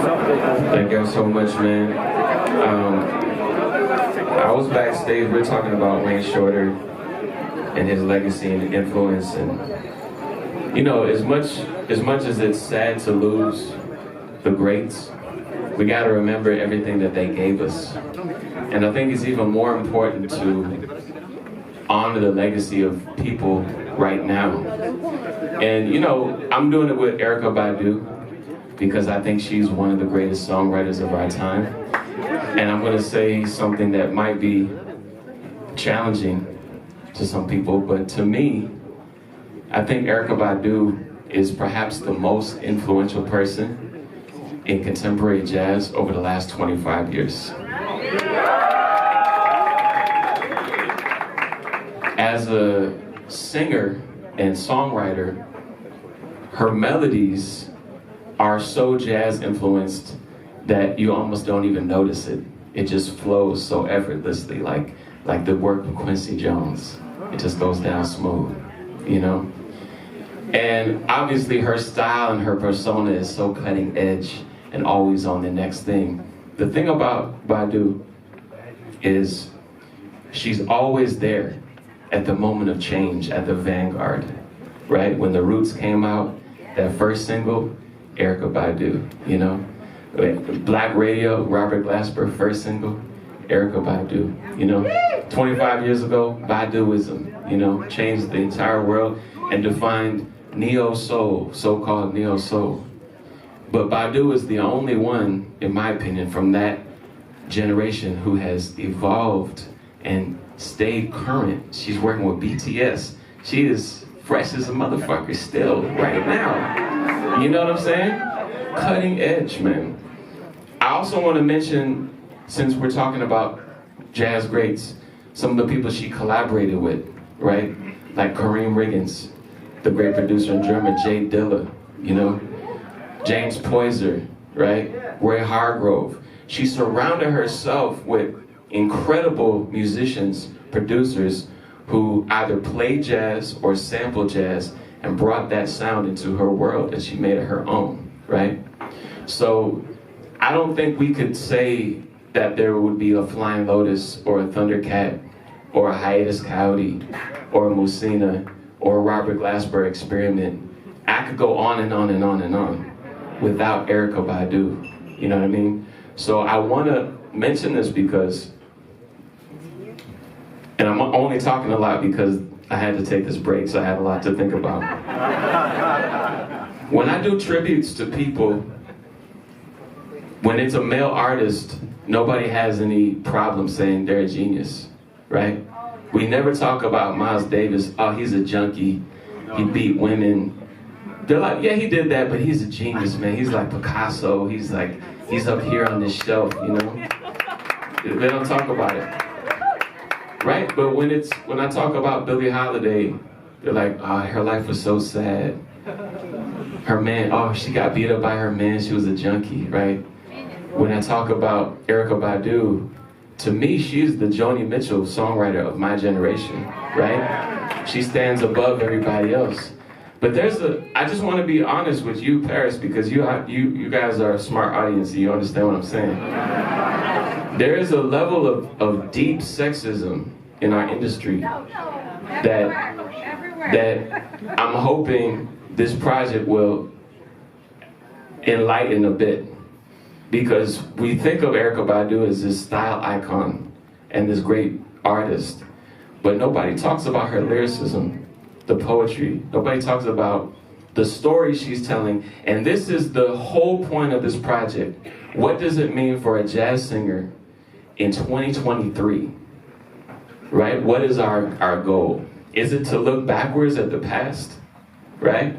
Thank y'all so much, man. I was backstage, we're talking about Wayne Shorter and his legacy and influence, and you know, as much as it's sad to lose the greats, we got to remember everything that they gave us. And I think it's even more important to honor the legacy of people right now. And you know, I'm doing it with Erykah Badu because I think she's one of the greatest songwriters of our time. And I'm gonna say something that might be challenging to some people, but to me, I think Erykah Badu is perhaps the most influential person in contemporary jazz over the last 25 years. As a singer and songwriter, her melodies are so jazz influenced that you almost don't even notice it. It just flows so effortlessly, like the work of Quincy Jones. It just goes down smooth, you know? And obviously her style and her persona is so cutting edge and always on the next thing. The thing about Badu is she's always there at the moment of change, at the vanguard, right? When the Roots came out, that first single, Erykah Badu, you know? Black Radio, Robert Glasper, first single, Erykah Badu, you know? 25 years ago, Baduism, you know, changed the entire world and defined neo-soul, so-called neo-soul. But Badu is the only one, in my opinion, from that generation who has evolved and stayed current. She's working with BTS. She is fresh as a motherfucker still, right now. You know what I'm saying? Cutting edge, man. I also want to mention, since we're talking about jazz greats, some of the people she collaborated with, right? Like Kareem Riggins, the great producer in German, Jay Dilla, you know? James Poyser, right? Roy Hargrove. She surrounded herself with incredible musicians, producers, who either played jazz or sampled jazz and brought that sound into her world and she made it her own, right? So I don't think we could say that there would be a Flying Lotus or a Thundercat or a Hiatus Coyote or a Musina or a Robert Glasper experiment. I could go on and on and on and on without Erykah Badu, you know what I mean? So I want to mention this because, and I'm only talking a lot because I had to take this break, so I had a lot to think about. When I do tributes to people, when it's a male artist, nobody has any problem saying they're a genius, right? We never talk about Miles Davis, oh, he's a junkie, he beat women. They're like, yeah, he did that, but he's a genius, man. He's like Picasso, he's up here on this shelf, you know? They don't talk about it, right? But when I talk about Billie Holiday, they're like, oh, her life was so sad. Her man, oh, she got beat up by her man, she was a junkie, right? When I talk about Erykah Badu, to me, she's the Joni Mitchell songwriter of my generation, right? She stands above everybody else. But I just want to be honest with you, Paris, because you guys are a smart audience, and you understand what I'm saying. There is a level of deep sexism in our industry that I'm hoping this project will enlighten a bit. Because we think of Erykah Badu as this style icon and this great artist, but nobody talks about her lyricism, the poetry. Nobody talks about the story she's telling. And this is the whole point of this project. What does it mean for a jazz singer in 2023? Right? What is our goal? Is it to look backwards at the past? Right?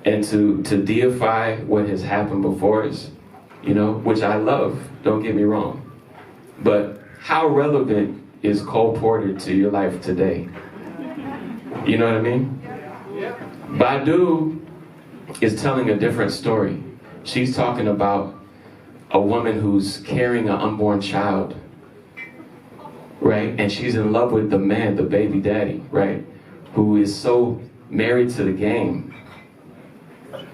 And to deify what has happened before us? You know, which I love, don't get me wrong. But how relevant is Cole Porter to your life today? You know what I mean? Badu is telling a different story. She's talking about a woman who's carrying an unborn child, right? And she's in love with the man, the baby daddy, right? Who is so married to the game,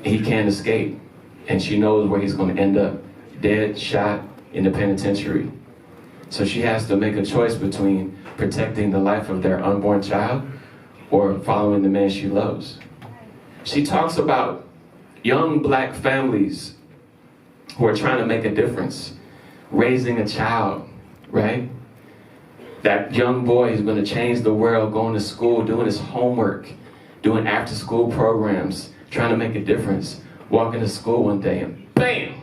he can't escape. and she knows where he's going to end up, dead, shot in the penitentiary. So she has to make a choice between protecting the life of their unborn child or following the man she loves. She talks about young black families who are trying to make a difference, raising a child, right? That young boy who's going to change the world, going to school, doing his homework, doing after-school programs, trying to make a difference, walking to school one day and bam!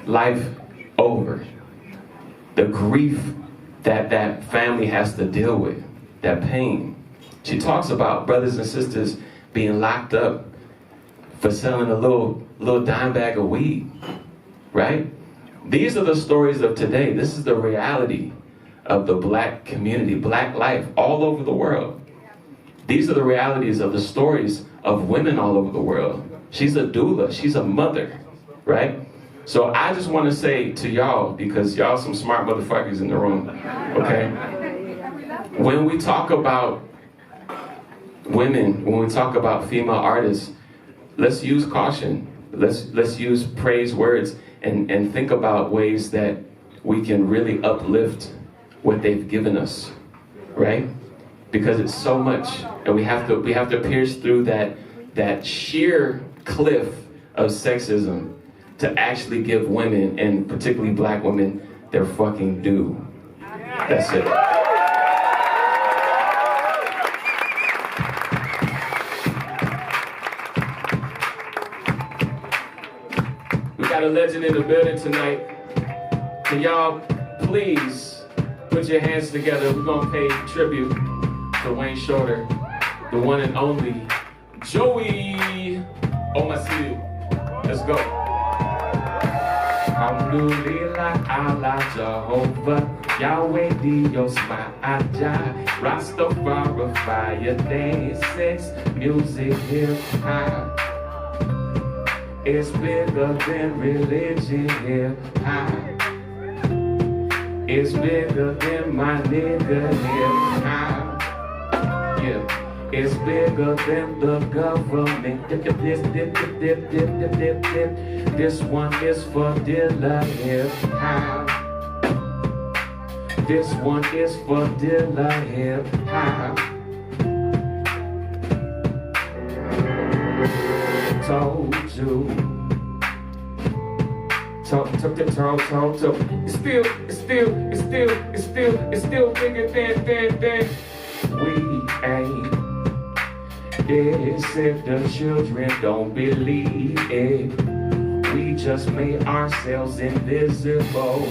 Life over. The grief that that family has to deal with, that pain. She talks about brothers and sisters being locked up for selling a little dime bag of weed, right? These are the stories of today. This is the reality of the black community, black life all over the world. These are the realities of the stories of women all over the world. She's a doula, she's a mother, right? So I just want to say to y'all, because y'all some smart motherfuckers in the room, okay? When we talk about women, when we talk about female artists, let's use caution. Let's use praise words and think about ways that we can really uplift what they've given us, right? Because it's so much, and we have to pierce through that sheer cliff of sexism to actually give women, and particularly black women, their fucking due. That's it. We got a legend in the building tonight. Can y'all please put your hands together? We're gonna pay tribute to Wayne Shorter, the one and only Jowee. Omicil. Let's go. Alhamdulillah, Allah, Jehovah, Yahweh, Dios, Ma'ajah, Rastafari, fire, dance, sex, music, hip hop. It's bigger than religion, hip hop. It's bigger than my nigga, hip hop. Yeah. It's bigger than the government. This one is for Dilla hip hop. This one is for Dilla hip hop. Told you. Told. It's still bigger than we ain't. They said the children don't believe it. We just made ourselves invisible.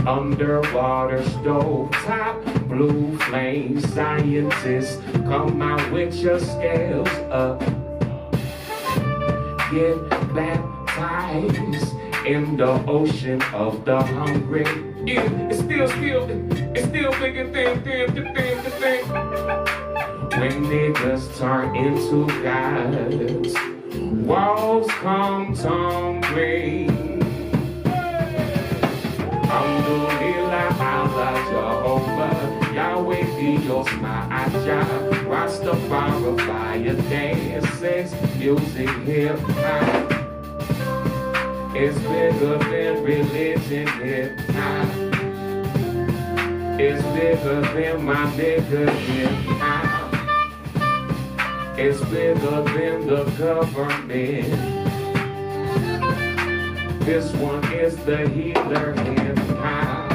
Underwater stove top, blue flame scientists, come out with your scales up. Get baptized in the ocean of the hungry. Yeah, it's still bigger than. When niggas turn into gods, walls come tumbling. Alhamdulillah, Allah, Jehovah, Yahweh, Dios, Ma'ajah, Rastafari, fire, dance, sex, music, hip hop. It's bigger than religion, hip hop. It's bigger than my nigga, hip hop. It's bigger than the government. This one is the healer hip hop.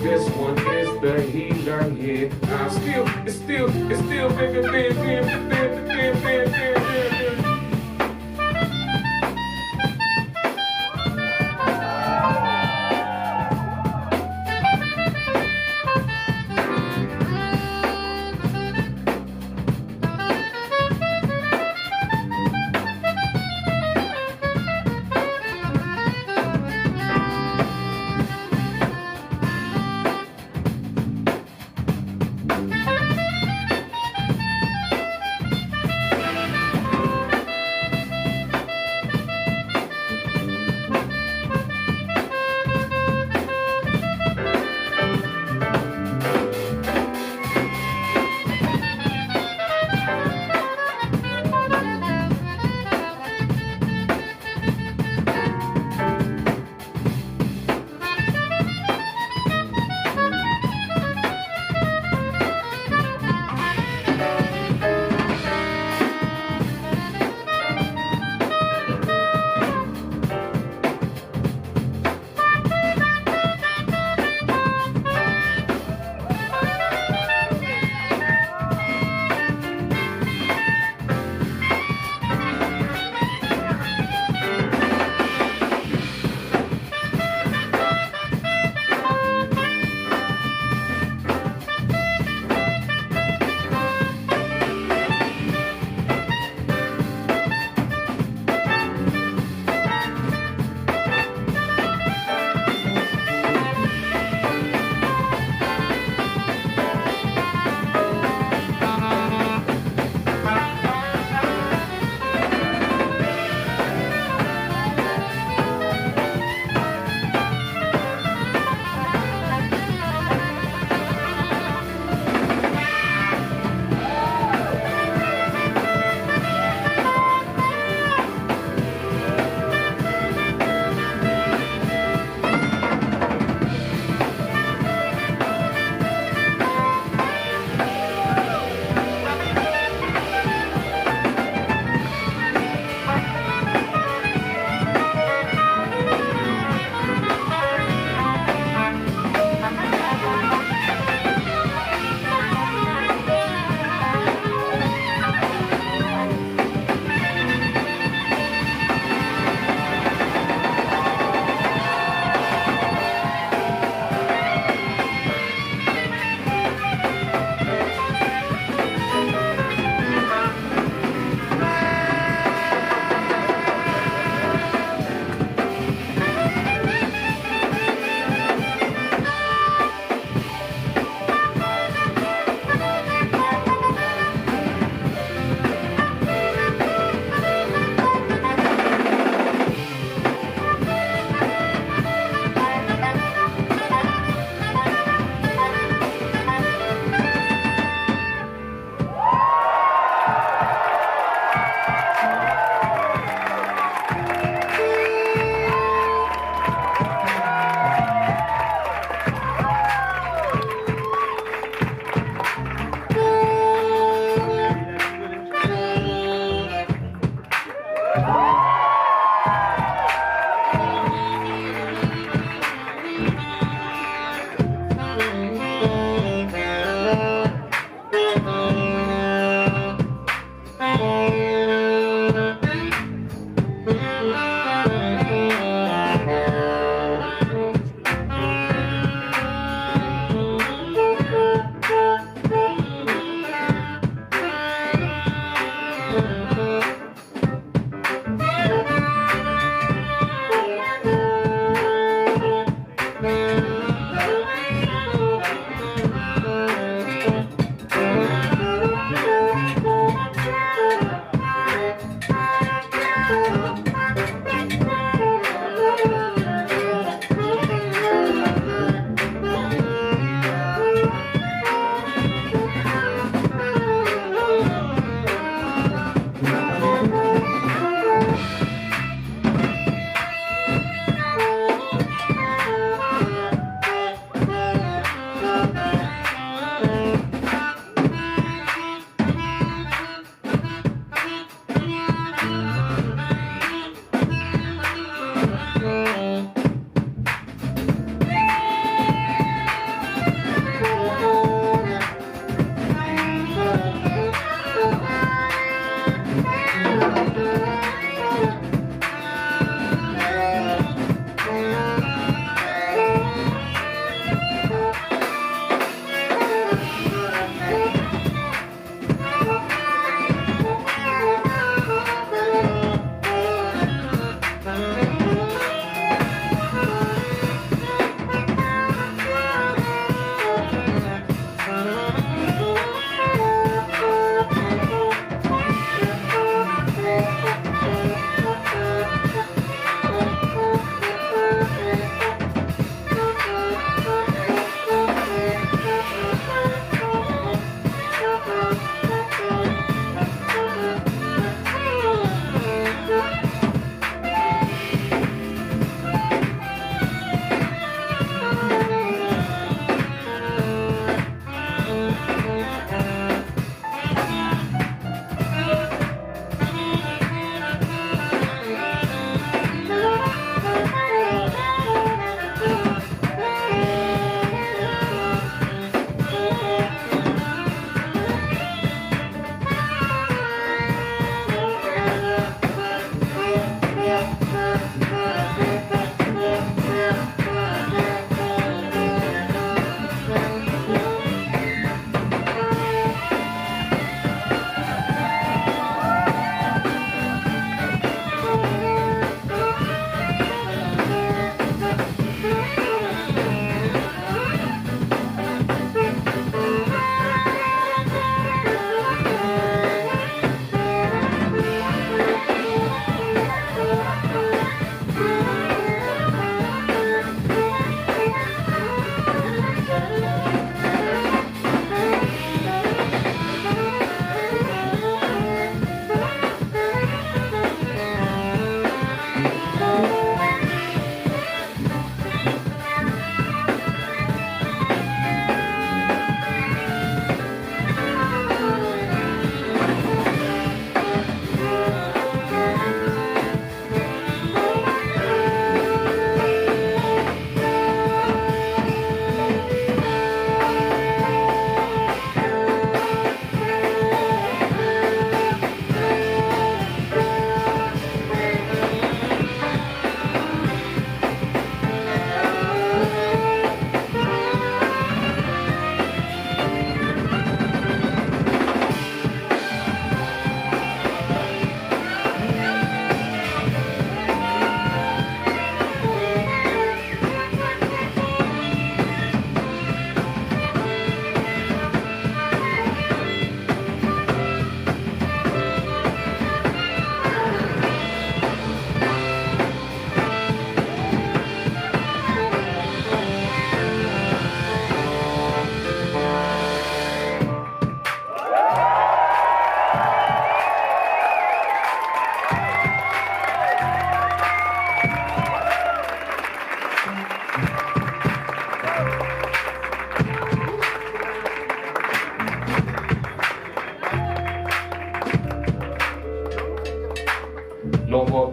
This one is the healer hip hop. It's still bigger than.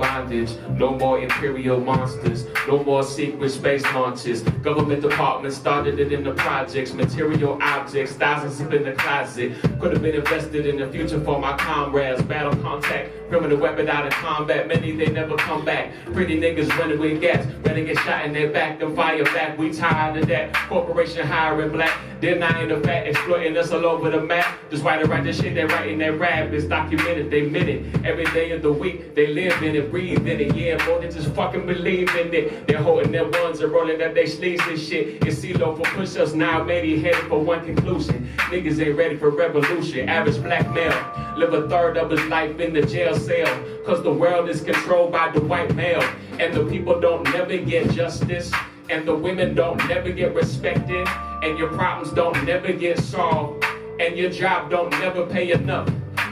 bondage. No more imperial monsters. No more secret space launches. Government departments started it in the projects. Material objects, thousands up in the closet. Could have been invested in the future for my comrades. Battle contact, criminal weapon out of combat. Many they never come back. Pretty niggas running with gas, ready to get shot in their back. Them fire back, we tired of that. Corporation hiring black, denying the fact, exploiting us all over the map. Just write this shit, they writing their rap. It's documented, they meant it. Every day of the week, they live in it, breathe in it. Yeah, more than just fucking believe in it. They're holding their ones and rolling up their sleeves and shit. It's CeeLo for push-ups, now maybe headed for one conclusion. Niggas ain't ready for revolution. Average black male, live a third of his life in the jail cell. Cause the world is controlled by the white male. And the people don't never get justice. And the women don't never get respected. And your problems don't never get solved. And your job don't never pay enough.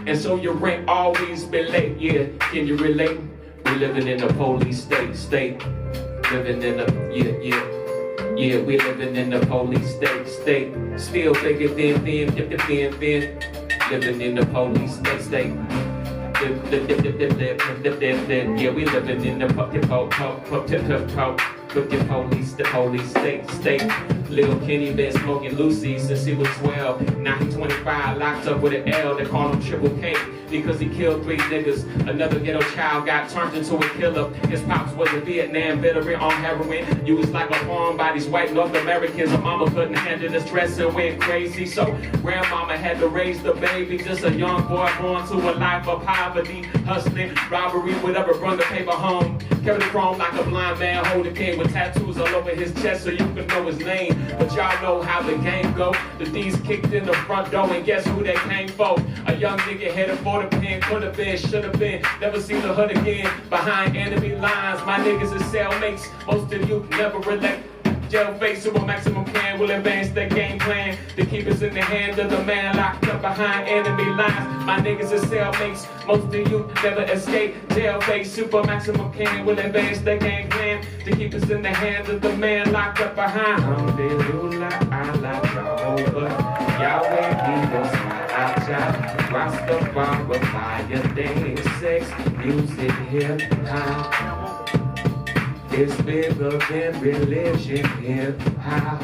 And so your rent always be late. Yeah, can you relate? We living in a police state. Living in a, yeah, we living in a police state. Still bigger than thin. Living in a police state. Yeah, we living in the police state. Little Kenny been smoking Lucy since he was 12. Now he's 25, locked up with an L. They call him Triple K because he killed 3 niggas. Another ghetto child got turned into a killer. His pops was a Vietnam veteran on heroin. Used like a pawn by these white North Americans. Her mama couldn't handle the stress and went crazy. So grandmama had to raise the baby. Just a young boy born to a life of poverty. Hustling, robbery, whatever, brought the paper home. Kept it chrome like a blind man holding cane with tattoos all over his chest so you can know his name. But y'all know how the game go. The D's kicked in the front door and guess who they came for? A young nigga headed for the pen, could have been, should have been. Never seen the hood again. Behind enemy lines, my niggas is cellmates. Most of you never relate. Jail face, super maximum plan will advance their game plan to keep us in the hand of the man locked up behind enemy lines. My niggas are cellmates, most of you never escape. Jail face, super maximum plan will advance their game plan to keep us in the hands of the man locked up behind. Hallelujah, Allah, Jehovah, Yahweh, Eagles, Rastafari, fire, dance, sex, music, hip hop. It's bigger than religion, hip hop.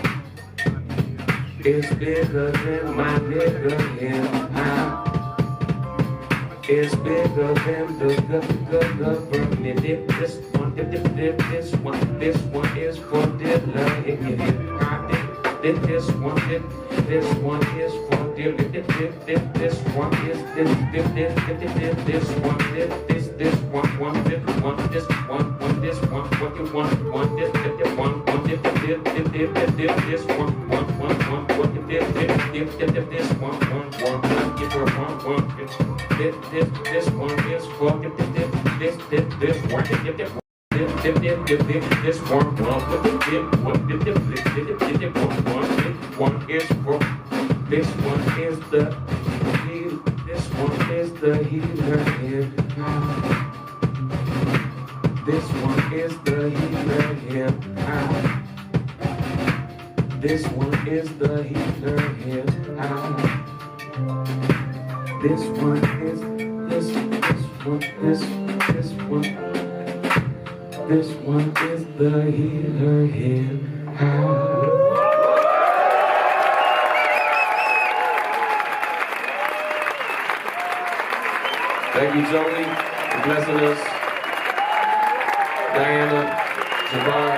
It's bigger than my nigga, hip hop. It's bigger than the government. This one is for Dilla, hip hop. This one is for Dilla. This one is the healer hip hop. This one is the healer hip hop. This one is the healer hip hop. This one is this one is the healer hip hop. Thank you, Jowee, for blessing us. Diana, Jabbar.